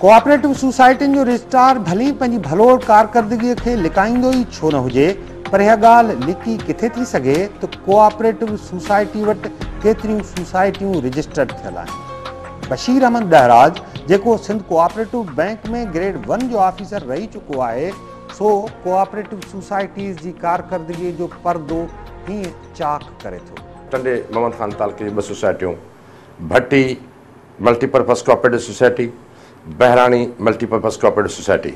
Cooperative सोसाइटियुनि जो registrar भली पंहिंजी भलोड़ कारकर्दगीअ खे लिकाईंदो ई छो न हुजे, पर इहा ॻाल्हि लिकी किथे थी सघे त कोऑपरेटिव सोसाइटी वटि केतिरियूं सोसाइटियूं रजिस्टर्ड थियल आहिनि। बशीर अहमद दहराज, जेको सिंध कोऑपरेटिव बैंक में ग्रेड 1 जो ऑफिसर रही चुको आहे, सो कोऑपरेटिव सोसाइटीज़ जी कारकर्दगीअ जो पर्दो हीअं चाक करे थो। टंडे मोहम्मद खान तालके 2 सोसाइटियूं, Bhatti multipurpose cooperative society, Bahrani multipurpose cooperative society.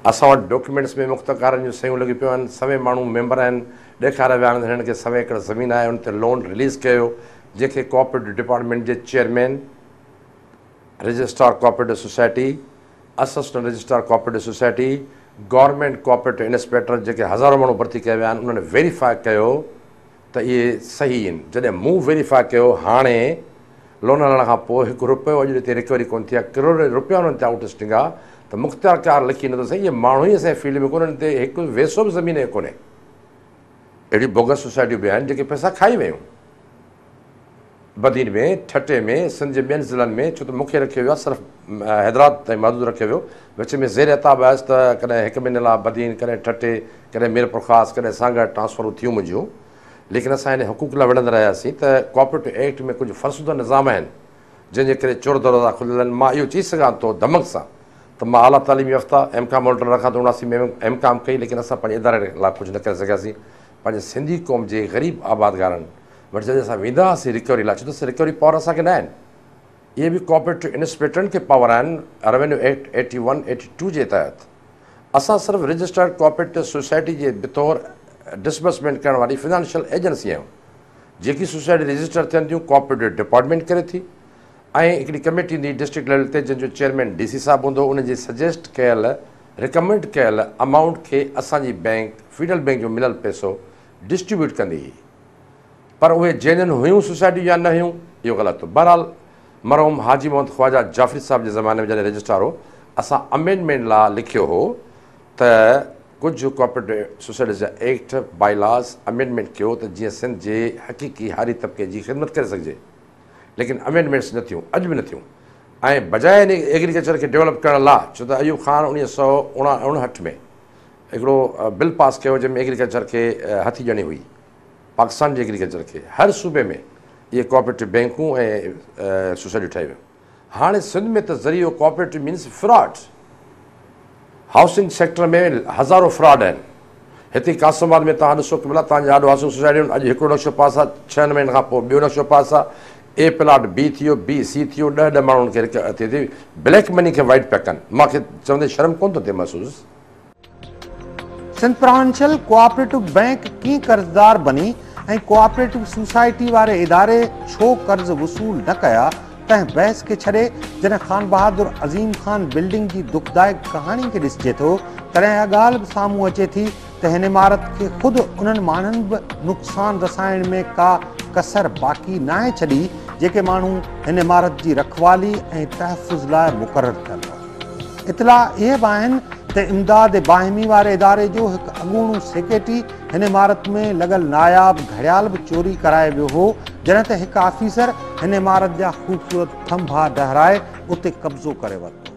असां वटि डॉक्यूमेंट्स में मुख़्तकारनि जूं सयूं लॻी पियूं आहिनि, सभई माण्हू मेंबर आहिनि, ॾेखारे विया आहिनि हिननि खे 100 एकड़ ज़मीन आहे, उन ते लोन रिलीज़ कयो, जंहिंखे कोऑपरेटिव डिपार्टमेंट जे chairman, registrar cooperative society, assistant registrar cooperative society, government cooperative inspector, जेके हज़ारों माण्हू भर्ती कया विया आहिनि, उन्हनि वेरीफाई कयो त इहे सही आहिनि। जॾहिं मूं वेरीफाई कयो, हाणे लोन हलण खां पोइ 1 रुपयो अॼु हिते रिकवरी कोन थी आहे, करोड़ रुपया उन्हनि ते आउटस्टिंग आहे, त मुख़्तियारकार लिखी नथो सही, इहे माण्हू ई असांजे फील्ड में कोन्हनि, ते हिकु वेसो बि ज़मीन कोन्हे। अहिड़ी बोगस सोसाइटियूं बि आहिनि जेके पैसा खाई वियूं, बदीन में, ठटे में, सिंध जे ॿियनि ज़िलनि में, छो त मूंखे रखियो वियो आहे, सिर्फ़ु हैदराबाद ताईं महदूद रखियो वियो, विच में ज़ेर अताब आयसि त कॾहिं 1 महीने लाइ बदीन, कॾहिं ठटे, कॾहिं मीरपुर ख़ासि, कॾहिं सांगड़ ट्रांसफर थियूं मुंहिंजियूं। लेकिन असां हिन हुकूक लाइ विढ़ंदा रहियासीं त कोऑपरेटिव एक्ट में कुझु फ़र्सुदा निज़ाम आहिनि, जंहिंजे करे चोर दरवाज़ा खुलियल आहिनि। मां इहो चई सघां थो धमक सां त मां आला तालीमी याफ़्ता एमकाम होल्डर रखां थो, 79 में एमकाम कई, लेकिन असां पंहिंजे इदारे लाइ कुझु न करे सघियासीं। पंहिंजे सिंधी क़ौम जे ग़रीब आबादगारनि वटि जॾहिं असां वेंदा हुआसीं रिकवरी लाइ, छो त रिकवरी पावर असांखे न आहिनि, इहे बि कोऑपरेटिव इंस्पेक्टरनि खे पावर आहिनि रेवेन्यू एक्ट 81, 82 जे तहत। असां सिर्फ़ु रजिस्टर्ड कोऑपरेटिव सोसाइटी जे तौरु डिसबर्समेंट करण वारी फिनेंशियल एजेंसी आहियूं। जेकी सोसाइटी रजिस्टर थियनि थियूं कोऑपरेटिव डिपार्टमेंट करे थी, ऐं हिकिड़ी कमेटी ईंदी डिस्ट्रिक्ट लेवल ते, जंहिंजो चेयरमैन DC साहिबु हूंदो, उनजे सजेस्ट कयल रिकमेंड कयल अमाउंट खे असांजी बैंक, फीडरल बैंक जो मिलियल पैसो डिस्ट्रीब्यूट कंदी हुई। पर उहे जंहिंजनि हुयूं सोसाइटियूं या न हुयूं, इहो ग़लति हो। बहरहाल मरहूम हाजी मोहम्मद ख्वाजा जाफ़री साहिब जे ज़माने में जॾहिं रजिस्ट्रार हो, असां अमेंडमेंट लाइ लिखियो हो त कुझु कोऑपरेटिव सोसाइटीज़ जा एक्ट बाइलास अमेंडमेंट कयो त जीअं सिंध जे हक़ीक़ी हारी तबिके जी ख़िदमत करे सघिजे, लेकिन अमेंडमेंट्स न थियूं, अॼु बि न थियूं। ऐं बजाए इन एग्रीकल्चर खे डेवलप करण लाइ, छो त अयूब ख़ान 1959 में हिकिड़ो बिल पास कयो जंहिंमें एग्रीकल्चर खे हथी ॾियणी हुई, पाकिस्तान जे एग्रीकल्चर खे। हर सूबे में इहे कोऑपरेटिव बैंकूं ऐं सोसाइटियूं ठही वियूं। हाणे सिंध में त ज़रियो cooperative means fraud. Housing sector में हज़ारों फ्रॉड आहिनि। हिते कासमाबाद में तव्हां ॾिसो कि भला तव्हांजे ॾाढो हाउसिंग सोसाइटियूं, अॼु 1 नक्शो पास आहे, 6 महीननि खां पोइ ॿियो नक्शो पास आहे, A प्लाट B थियो, B C थियो, 10 माण्हुनि खे थिए थी, ब्लैक मनी खे वाइट पिया कनि। मूंखे चवंदे शर्म कोन थो थिए महसूस। सिंध प्रांचल कोऑपरेटिव बैंक कीअं कर्ज़दार बनी ऐं कोऑपरेटिव सोसाइटी वारे इदारे छो कर्ज़ वसूल न कया, तंहिं बहस खे छॾे जॾहिं ख़ान बहादुर अज़ीम ख़ान बिल्डिंग जी दुखदायक कहाणी खे ॾिसिजे थो, तॾहिं इहा ॻाल्हि बि साम्हूं अचे थी त हिन इमारत खे ख़ुदि उन्हनि माण्हुनि बि नुक़सान रसाइण में का कसर बाक़ी नाहे छॾी, जेके माण्हू हिन इमारत जी रखवाली ऐं तहफ़ुज़ लाइ मुक़ररु थियल हुआ। इतला इहे बि आहिनि त इमदाद बाहिमी वारे इदारे जो हिकु अॻूणो सेक्रेटरी हिन इमारत में लॻल नायाब घड़ियाल बि चोरी कराए वियो हो, जॾहिं त हिकु ऑफिसर हिन इमारत जा ख़ूबसूरत थंभा डहिराए उते कब्ज़ो करे वरितो।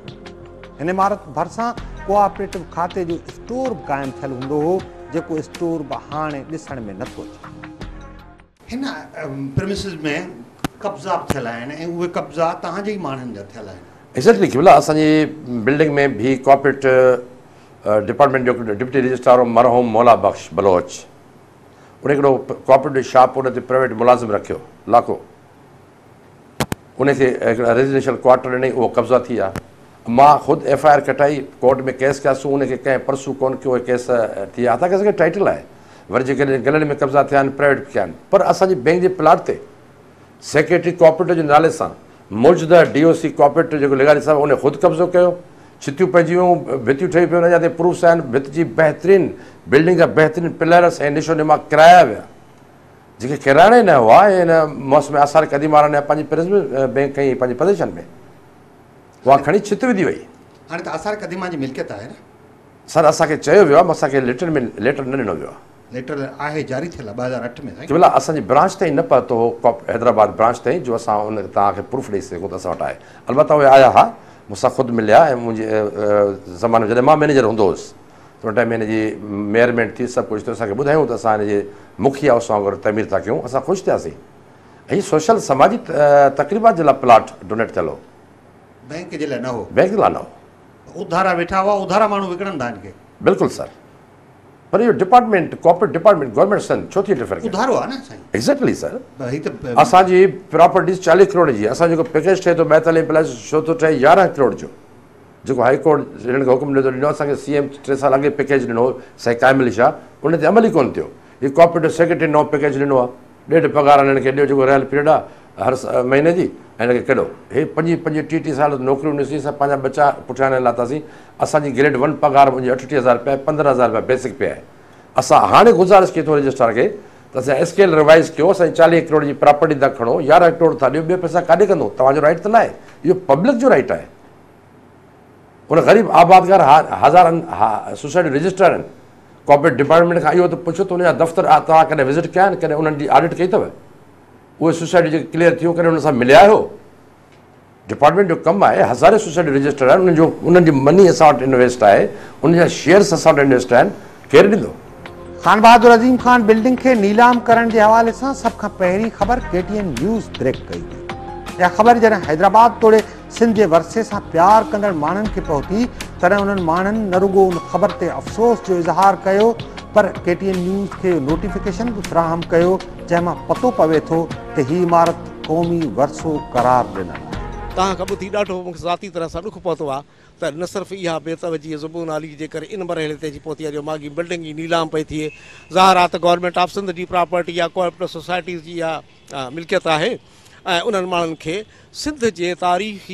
हिन इमारत भरिसां कोऑपरेटिव खाते जो स्टोर बि क़ाइमु थियलु हूंदो हो, जेको स्टोर बि हाणे ॾिसण में नथो अचे। हिन प्रेमिसिस में कब्ज़ा बि थियल आहिनि ऐं उहे कब्ज़ा तव्हांजे ई माण्हुनि जा थियल आहिनि। एक्ज़ैक्टली कि भला असांजी बिल्डिंग में भी कोऑपरेटिव डिपार्टमेंट जो डिप्टी रजिस्ट्रार मरहूम मौला बख्श बलोच, उन हिकिड़ो कोऑपरेटिव शॉप उन ते प्राइवेट मुलाज़िम रखियो लाखो, उनखे हिकिड़ा रेजिडेंशियल क्वार्टर ॾिनई, उहो कब्ज़ा थी विया। मां ख़ुदि FIR कटाई, कोर्ट में केस कयासीं, उनखे कंहिं परसू कोन कयो, केस थी विया। असांखे असांखे टाइटल आहे, वरी जेके गैलरी में कब्ज़ा थिया आहिनि प्राइवेट कया आहिनि, पर असांजी बैंक जे प्लाट ते सेक्रेटरी कोऑपरेटिव जे नाले सां मौजूदा DOC कोऑपरेटिव जेको लिगारी साहिबु, उन ख़ुदि कब्ज़ो कयो, छितियूं पइजी वियूं, भितियूं ठही पियूं, अञा ते प्रूफ्स आहिनि, भित जी बहितरीनु बिल्डिंग जा बहितरीनु पिलर्स ऐं निशो निमा किराया विया, जेके किराइणा ई न हुआ। हिन मौसम आसार क़दीम वारनि पंहिंजी प्रिज़म बैंक कई पंहिंजी पोज़ीशन में, उहा खणी छित विधी वई। हाणे त आसार क़दीमा जी मिल्कियत आहे न सर, असांखे चयो वियो आहे, असांखे लेटर न ॾिनो वियो आहे। लेटर आहे जारी थियल आहे 2008 में कि भला असांजी ब्रांच ताईं न पहुतो हो, हैदराबाद ब्रांच ताईं, जो असां उन तव्हांखे प्रूफ ॾेई सघूं त असां वटि आहे। अलबत्ता उहे आया हुआ, मूंसां ख़ुदि मिलिया ऐं मुंहिंजे ज़माने जॾहिं मां मैनेजर हूंदो हुउसि त उन टाइम हिन जी मेयरमेंट थी सभु कुझु थियो असांखे ॿुधायूं त असां हिन जे मुखिया उस वांगुरु तमीर था कयूं असां ख़ुशि थियासीं। ऐं हीअ सोशल समाजी तक़रीबा जे लाइ प्लाट डोनेट थियल हो, बैंक जे लाइ न हो, बैंक लाइ न हो। उधारा वेठा हुआ, उधारा माण्हू विकिणनि था हिनखे। बिल्कुलु सर, पर इहो डिपार्टमेंट कॉर्पोरेट डिपार्टमेंट गवर्नमेंट सन छो थी डिफर उधारो आहे न साईं। एक्ज़ैक्टली सर, ही त असांजी प्रॉपर्टीज़ 40 करोड़ जी, असां जेको पैकेज ठहे थो 42 प्लस छो थो ठहे 11 करोड़ जो, जेको हाई कोर्ट हिननि खे हुकुम ॾिनो असांखे CM 3 साल अॻे पैकेज ॾिनो साईं कामिल शाह, उन ते अमल ई कोन्ह थियो। हीअ कॉर्पोरेटिव सेक्रेटरी नओं पैकेज ॾिनो आहे, 1.5 पघार हिननि खे ॾियो जेको रहियल पीरियड आहे हर महीने जी, ऐं हिनखे केॾो हे 25-30 साल नौकिरियूं ॾिसी असां पंहिंजा बचा पुठियां न लाथासीं। असांजी ग्रेड 1 पघार मुंहिंजी 38,000 रुपया 15,000 रुपया बेसिक पे आहे। असां हाणे गुज़ारिश कई थो रजिस्ट्रार खे त असां स्केल रिवाइज़ कयो, असांजी 40 करोड़ जी प्रॉपर्टी था खणो, 11 करोड़ था ॾियो, ॿियो पैसा काॾे कंदो? तव्हांजो राइट त न आहे, इहो पब्लिक जो राइट आहे। उन ग़रीब आबादगार हज़ारनि सोसाइटी रजिस्ट्रार आहिनि, कॉर्पोरेट डिपार्टमेंट खां इहो त पुछो त उनजा दफ़्तर तव्हां कॾहिं विज़िट कया आहिनि, कॾहिं उन्हनि जी ऑडिट कई अथव? उहे सोसाइटी जेके क्लियर थियूं कॾहिं उन सां मिलिया आहियो? डिपार्टमेंट जो कमु आहे, हज़ारे सोसाइटी रजिस्टर आहिनि, उन्हनि जी मनी असां वटि इन्वेस्ट आहे, उन जा शेयर्स असां वटि इन्वेस्ट आहिनि, केरु ॾींदो? खान बहादुर अज़ीम खान बिल्डिंग खे नीलाम करण जे हवाले सां सभ खां पहिरीं ख़बर KTN न्यूज़ ब्रेक कई हुई। इहा ख़बर जॾहिं हैदराबाद तोड़े सिंध जे वरसे सां प्यार कंदड़ माण्हुनि खे पहुती तॾहिं उन्हनि माण्हुनि न रुॻो उन ख़बर ते अफ़सोस जो इज़हार कयो, पर KTN न्यूज़ खे नोटिफिकेशन बि फ़राहम कयो जंहिंमां पतो पवे थो त हीअ इमारत क़ौमी वरसो करार ॾिनल आहे। तव्हां खां ॿुधी ॾाढो मूंखे ज़ाती तरह सां ॾुख पहुतो आहे त न सिर्फ़ु इहा बेतवजी ज़ुबान आली जे करे इन मरहले ते अची पहुती आहे जो माॻी बिल्डिंग जी नीलाम पई थिए। ज़ाहिर आहे त गवर्नमेंट ऑफ सिंध जी प्रॉपर्टी या कोऑपरेटिव सोसाइटीज़ जी इहा मिल्कियत आहे ऐं उन्हनि माण्हुनि खे सिंध जी तारीख़,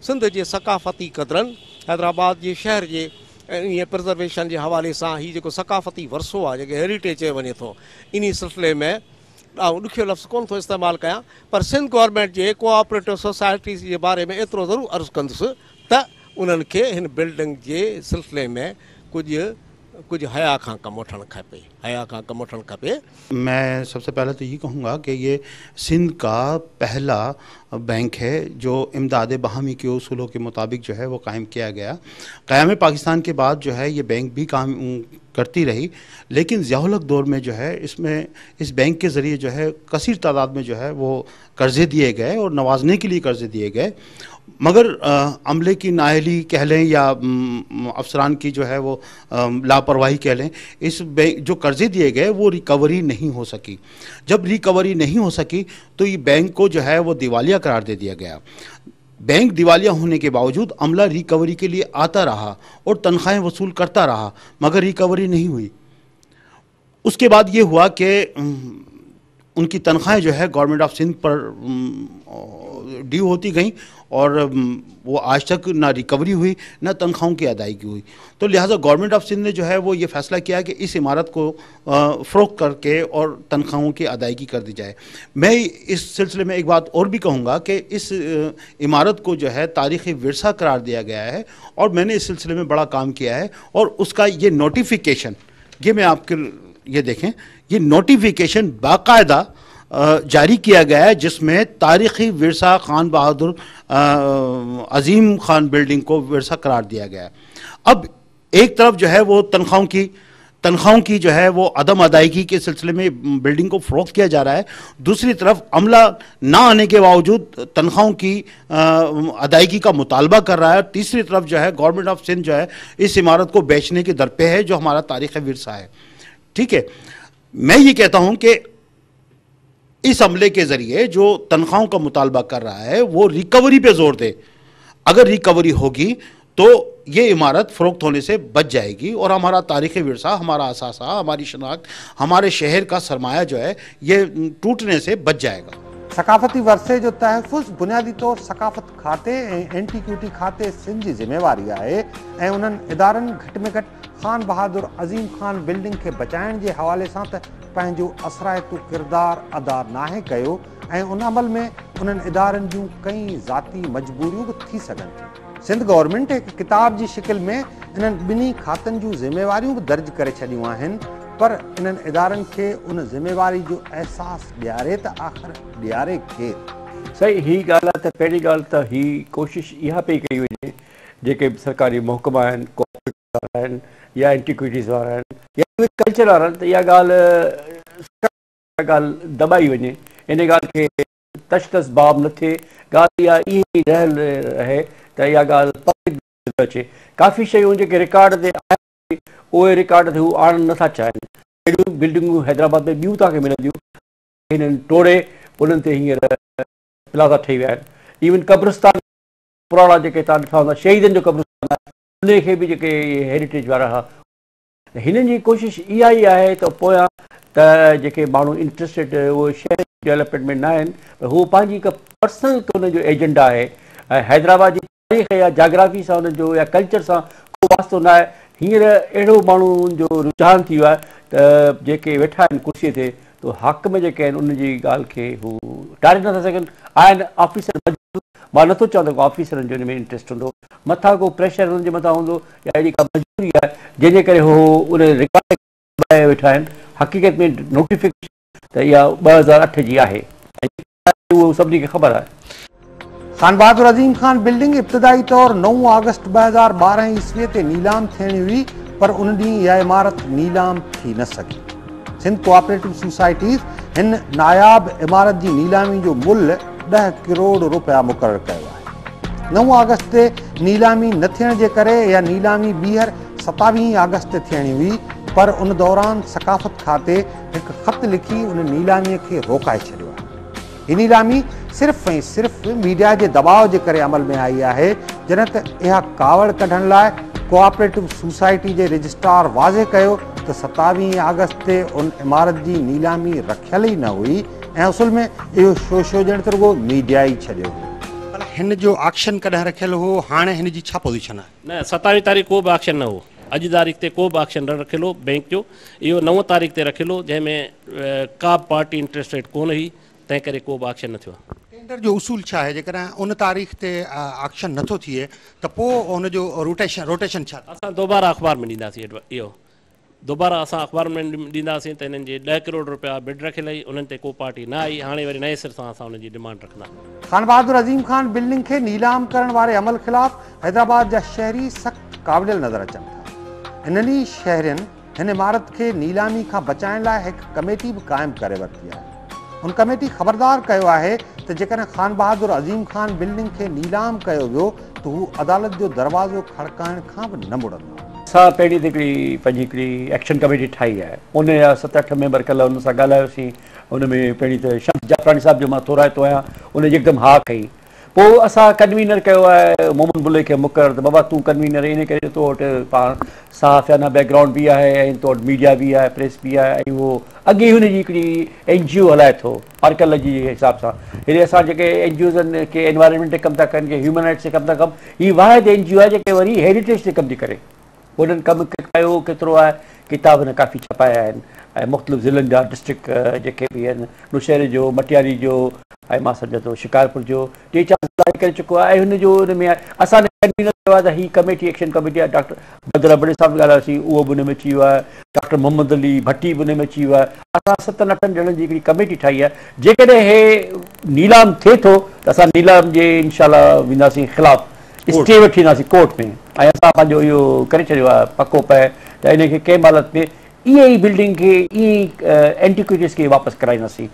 सिंध जे सक़ाफ़ती क़दरनि, हैदराबाद जे शहर जे इन प्रिज़र्वेशन जे हवाले सां हीउ जेको सक़ाफ़ती वरसो आहे, जेके हेरिटेज चयो वञे थो, इन सिलसिले में ॾुखियो लफ़्ज़ कोन थो इस्तेमालु कयां, पर सिंध गवर्नमेंट जे कोऑपरेटिव सोसाइटीज़ जे बारे में एतिरो ज़रूरु अर्ज़ु कंदुसि त उन्हनि खे हिन बिल्डिंग जे सिलसिले में कुछ हया खां कमु वठणु खपे। मैं सबसे पहले तो ये कहूँगा कि ये सिंध का पहला बैंक है जो इमदाद बहामी के उसूलों के मुताबिक जो है वो कायम किया गया। क़याम पाकिस्तान के बाद जो है ये बैंक भी काम करती रही, लेकिन ज़िया-उल-हक दौर में जो है इस बैंक के ज़रिए जो है कसीर तादाद में जो है वो कर्ज़े दिए गए और नवाजने के लिए कर्ज़े दिए गए, मगर अमले की नाअहली कह लें या अफसरान की जो है वो लापरवाही कह लें, इस बैंक जो कर्ज़े दिए गए वो रिकवरी नहीं हो सकी। जब रिकवरी नहीं हो सकी तो ये बैंक को जो है वो दिवालिया करार दे दिया गया। बैंक दिवालिया होने के बावजूद अमला रिकवरी के लिए आता रहा और तनख्वाहें वसूल करता रहा, मगर रिकवरी नहीं हुई। उसके बाद ये हुआ कि उनकी तनख्वाहें जो है गवर्नमेंट ऑफ सिंध पर ड्यू होती गई और वो आज तक ना रिकवरी हुई ना तनख्वाहों की अदायगी हुई। तो लिहाजा गवर्नमेंट ऑफ सिंध ने जो है वो ये फ़ैसला किया कि इस इमारत को फ़रोख्त करके और तनख्वाहों की अदायगी कर दी जाए। मैं इस सिलसिले में एक बात और भी कहूँगा कि इस इमारत को जो है तारीख़ी विरसा करार दिया गया है और मैंने इस सिलसिले में बड़ा काम किया है और उसका ये नोटिफिकेशन, ये मैं आपके ये देखें, ये नोटिफिकेशन बाकायदा जारी किया गया है जिसमें तारीख़ी विरसा खान बहादुर अज़ीम खान बिल्डिंग को विरसा करार दिया गया है। अब एक तरफ जो है वो तनख्वाहों की जो है वो अदम अदायगी के सिलसिले में बिल्डिंग को फ़रोख्त किया जा रहा है, दूसरी तरफ अमला ना आने के बावजूद तनख्वाहों की अदायगी का मुतालबा कर रहा है, तीसरी तरफ जो है गवर्नमेंट ऑफ सिंध जो है इस इमारत को बेचने के दर पे है जो हमारा तारीख़ी विरसा है। ठीक है, मैं ये कहता हूँ कि इस अमले के ज़रिए जो तनख्वाहों का मुतालबा कर रहा है वो रिकवरी पे जोर दे। अगर रिकवरी होगी तो ये इमारत फ़रोख्त होने से बच जाएगी और हमारा तारीख़ी विरसा, हमारा असासा, हमारी शनाख्त, हमारे शहर का सरमाया जो है ये टूटने से बच जाएगा। सकाफ़ती वरसे जो तहफ़ुज़ बुनियादी तौर सकाफ़त खाते ऐं एंटीक्यूटी खाते सिंध जी ज़िम्मेवारी आहे ऐं उन्हनि इदारनि घटि में घटि खान बहादुर अज़ीम खान बिल्डिंग खे बचाइण जे हवाले सां त पंहिंजो असराइतो किरदारु अदा नाहे कयो ऐं उन अमल में उन्हनि इदारनि जूं कई ज़ाती मजबूरियूं बि थी सघनि थियूं। सिंध गवर्नमेंट हिकु किताब जी शिकिल में इन्हनि ॿिन्ही खातनि जूं ज़िम्मेवारियूं बि दर्ज करे छॾियूं आहिनि, पर इन्हनि इदारनि खे उन ज़िम्मेवारी जो अहसासु ॾियारे त आख़िर ॾियारे केरु। सही ही ॻाल्हि आहे त पहिरीं ॻाल्हि त ही कोशिशि इहा पई कई वञे जेके बि सरकारी महकमा आहिनि कोऑपरेटिव वारा आहिनि या एंटीक्विटीज़ वारा आहिनि या कल्चर वारा आहिनि त इहा ॻाल्हि दॿाई वञे इन ॻाल्हि खे तशतस बाब न थिए ॻाल्हि इहा इहा रहियल रहे त इहा ॻाल्हि पब्लिक अचे काफ़ी शयूं जेके रिकॉर्ड ते आहिनि उहे रिकॉर्ड ते हू आणणु नथा चाहिनि अहिड़ियूं बिल्डिंगूं हैदराबाद में ॿियूं तव्हांखे मिलंदियूं हिननि टोड़े उन्हनि ते हींअर प्लाज़ा ठही विया आहिनि इवन क़ब्रिस्तान पुराणा जेके तव्हां ॾिठा हूंदा शहीदनि जो क़ब्रिस्तान आहे उन खे बि जेके हेरिटेज वारा हुआ हिननि जी कोशिशि इहा ई आहे त पोयां त जेके माण्हू इंट्रस्टेड उहे शहर डेवलपमेंट में न आहिनि हू पंहिंजी हिकु पर्सनल हुनजो एजेंडा आहे ऐं हैदराबाद जी तारीख़ या जाग्राफी सां हुनजो या कल्चर सां को वास्तो न आहे हींअर अहिड़ो माण्हुनि जो रुझान थी वियो आहे त जेके वेठा आहिनि कुर्सीअ ते तो हाकम जेके आहिनि उनजी ॻाल्हि खे हू टारे नथा सघनि आहिनि ऑफिसर मां नथो चवां त को ऑफिसरनि जो हिन में इंट्रस्ट हूंदो मथां को प्रेशर हुननि जे मथां हूंदो या अहिड़ी का मजबूरी आहे जंहिंजे करे हू उन रिकॉर्ड वेठा आहिनि हक़ीक़त में नोटिफिकेशन त इहा 2008 जी आहे ऐं उहो सभिनी खे ख़बर आहे खान बहादुर अज़ीम खान बिल्डिंग इब्तिदाई तौर 9 अगस्त 2012 ईस्वी ते नीलाम थियणी हुई पर उन ॾींहुं इहा इमारत नीलाम थी न सघी सिंध कोऑपरेटिव सोसाइटीज़ हिन नायाब इमारत जी नीलामी जो मुल्ह 10 करोड़ रुपया मुक़ररु कयो आहे 9 अगस्त ते नीलामी न थियण जे करे इहा नीलामी ॿीहर 27 अगस्त ते थियणी हुई पर उन दौरान सकाफ़त खाते हिकु ख़त लिखी उन नीलामीअ खे रोकाए छॾियो आहे हीअ नीलामी सिर्फ़ ऐं सिर्फ़ मीडिया जे दबाव जे करे अमल में आई आहे जॾहिं त इहा कावड़ कढण लाइ कोऑपरेटिव सोसाइटी जे रजिस्ट्रार वाज़े कयो त 27 अगस्त ते उन इमारत जी नीलामी रखियल ई न हुई ऐं असुल में इहो शो ॼण त रुॻो मीडिया ई छॾियो हो हिन जो ऑक्शन कॾहिं रखियल हो हाणे हिन जी छा पोज़ीशन आहे न 27 तारीख़ को बि ऑक्शन न हो अॼु तारीख़ ते को बि ऑक्शन न रखियल हो बैंक जो इहो 9 तारीख़ ते रखियल हो जंहिंमें का बि पार्टी इंट्रस्टेड कोन हुई तंहिं करे को बि ऑक्शन न थियो टेंडर जो उसूल छा आहे जेकॾहिं उन तारीख़ ते ऑक्शन नथो थिए त पोइ हुनजो रोटेशन छा असां दोबारा अख़बार में ॾींदासीं इहो दोबारा असां अख़बार में ॾींदासीं त हिननि जे 10 करोड़ रुपया बिड रखियल हुई उन्हनि ते को पार्टी न आई हाणे वरी नए सिर सां असां हुनजी डिमांड रखंदा खान बहादुर अज़ीम खान बिल्डिंग खे नीलाम करण वारे अमल ख़िलाफ़ हैदराबाद जा शहरी सख़्त काबिल नज़र अचनि था इन्हनि शहरनि हिन इमारत खे नीलामी खां बचाइण लाइ हिकु कमेटी बि क़ाइमु करे वरिती आहे उन कमेटी ख़बरदार कयो आहे त जेकॾहिं खान बहादुर अज़ीम खान बिल्डिंग खे नीलाम कयो वियो त हू अदालत जो दरवाज़ो खड़काइण खां बि न मुड़ंदो असां पहिरीं त हिकिड़ी पंहिंजी हिकिड़ी एक्शन कमेटी ठाही आहे उन जा 7-8 मेंबर कल्ह हुन सां ॻाल्हायोसीं उन में पहिरीं त शम्स जाफ़रानी साहिब जो मां थोराइतो आहियां उन जी हिकदमि हा कई पोइ असां कन्वीनर कयो आहे मोहम्मद बुल्ले खे मुक़ररु त बाबा तूं कन्वीनर इन करे तो वटि पाण सहाफ़ियाना बैकग्राउंड बि आहे ऐं तो वटि मीडिया बि आहे प्रेस बि आहे ऐं उहो अॻे हुनजी हिकिड़ी NGO हलाए थो आर्कियोलॉजी जे हिसाब सां हेॾे असां जेके NGOs आहिनि के एनवायरमेंट ते कमु था कनि के ह्यूमन राइट्स ते कमु था कनि हीअ वाहिद NGO आहे जेके वरी हेरिटेज ते कमु थी करे उन्हनि कमु कयो केतिरो आहे किताब न काफ़ी छपाया आहिनि ऐं मुख़्तलिफ़ ज़िलनि जा डिस्ट्रिक्ट जेके बि आहिनि नौशहरे जो मटियारी जो ऐं मां सम्झां थो शिकारपुर जो 3-4 ज़िला करे चुको आहे ऐं हुनजो हुन में आहे असां कन्वीनर कयो आहे त हीअ कमेटी एक्शन कमेटी आहे डॉक्टर बदर बड़े साहिब ॻाल्हायोसीं उहो बि हुन में अची वियो आहे डॉक्टर मोहम्मद अली भट्टी बि हुन में अची वियो आहे असां 7-8 ॼणनि जी हिकिड़ी कमेटी ठाही आहे जेकॾहिं हे नीलाम थिए थो त असां नीलाम जे इनशाला वेंदासीं ख़िलाफ़ स्टे वठी ईंदासीं कोर्ट में ऐं असां पंहिंजो इहो करे छॾियो आहे पको पए त इनखे कंहिं हालत में इहे ई बिल्डिंग खे ईअं ई एंटीक्विटीज़ खे वापसि कराईंदासीं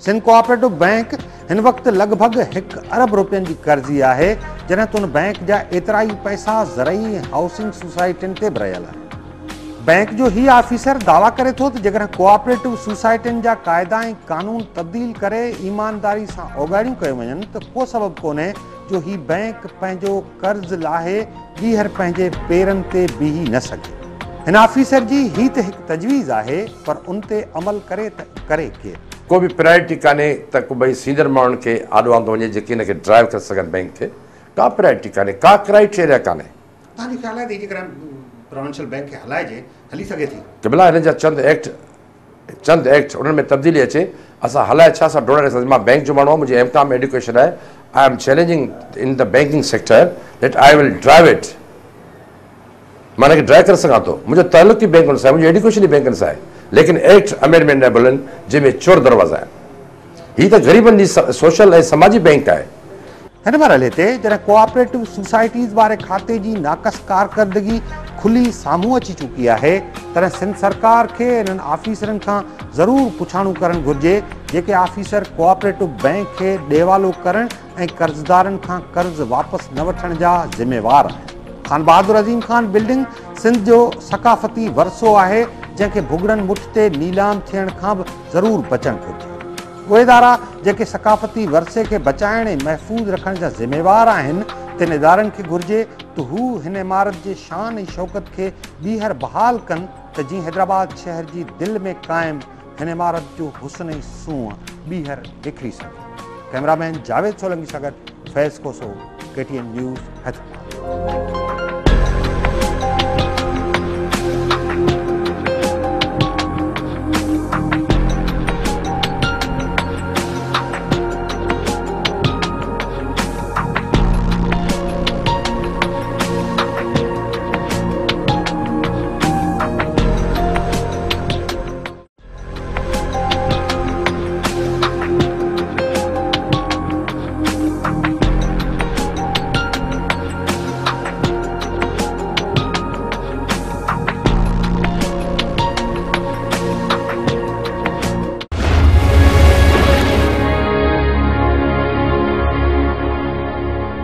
सिंध कोऑपरेटिव बैंक हिन वक़्तु लॻभॻि 1 अरब रुपयनि जी कर्ज़ी आहे जॾहिं त उन बैंक जा एतिरा ई पैसा ज़रई हाउसिंग सोसाइटियुनि ते बि रहियल आहिनि बैंक जो ही ऑफिसर दावा करे थो त जेकॾहिं कोऑपरेटिव सोसाइटियुनि जा क़ाइदा ऐं कानून तब्दील करे ईमानदारी सां ओगाड़ियूं कयूं वञनि त को सबबु कोन्हे जो ही बैंक पंहिंजो कर्ज़ लाहे ॿीहर पंहिंजे पेरनि ते बीही न सघे हिन ऑफिसर जी ही त हिकु तजवीज़ आहे पर उन ते अमल करे त करे केरु को बि प्रायोरिटी कान्हे त को भई सीनियर माण्हुनि खे आॾो आंदो वञे जेके हिनखे ड्राइव करे सघनि बैंक खे का प्रायोरिटी कान्हे का क्राइटेरिया कान्हे तव्हांजो ख़्यालु आहे त जेकॾहिं प्रोविंशियल बैंक खे हलाइजे हली सघे थी कि भला हिन जा चंद एक्ट उन्हनि में तब्दीली अचे असां हलाए छा असां डोड़े सघंदासीं मां बैंक जो माण्हू आहियां मुंहिंजी एमकॉम एडुकेशन आहे I am challenging in the banking sector that I will drive it मां हिनखे ड्राइव करे सघां थो मुंहिंजो तालुक़ु ई बैंकुनि सां आहे मुंहिंजी एडुकेशन ई बैंकुनि सां आहे लेकिन एक्ट अमेंडमेंट न भुलनि जंहिंमें चोर दरवाज़ा आहिनि ही त ग़रीबनि जी सोशल ऐं समाजी बैंक आहे। हिन मरहले ते जॾहिं कोऑपरेटिव सोसाइटीज़ वारे खाते जी नाक़स कारकर्दगी खुली साम्हूं अची चुकी आहे, तॾहिं सिंध सरकार खे इन्हनि ऑफिसरनि खां ज़रूरु पुछाणो करणु घुरिजे जेके ऑफिसर कोऑपरेटिव बैंक खे ॾेवालो करण ऐं कर्ज़दारनि खां कर्ज़ वापसि न वठण जा ज़िम्मेवार आहिनि। खान बहादुर अज़ीम खान बिल्डिंग सिंध जो सक़ाफ़ती वरसो आहे जंहिंखे भुॻड़नि मुठ ते नीलाम थियण खां बि ज़रूरु बचणु घुरिजे। उहे इदारा जेके सक़ाफ़ती वरसे खे बचाइण ऐं महफ़ूज़ रखण जा ज़िम्मेवार आहिनि, तिन इदारनि खे घुरिजे त हू हिन इमारत जे शान ऐं शौक़त खे ॿीहर बहाल कनि त जीअं हैदराबाद शहर जी दिलि में क़ाइमु हिन इमारत जो हुस्न ऐं सूंहं ॿीहर निखरी सघे। कैमरामैन जावेद सोलंकी सां गॾु फैज़ कोसो, KTN न्यूज़, हैदराबाद।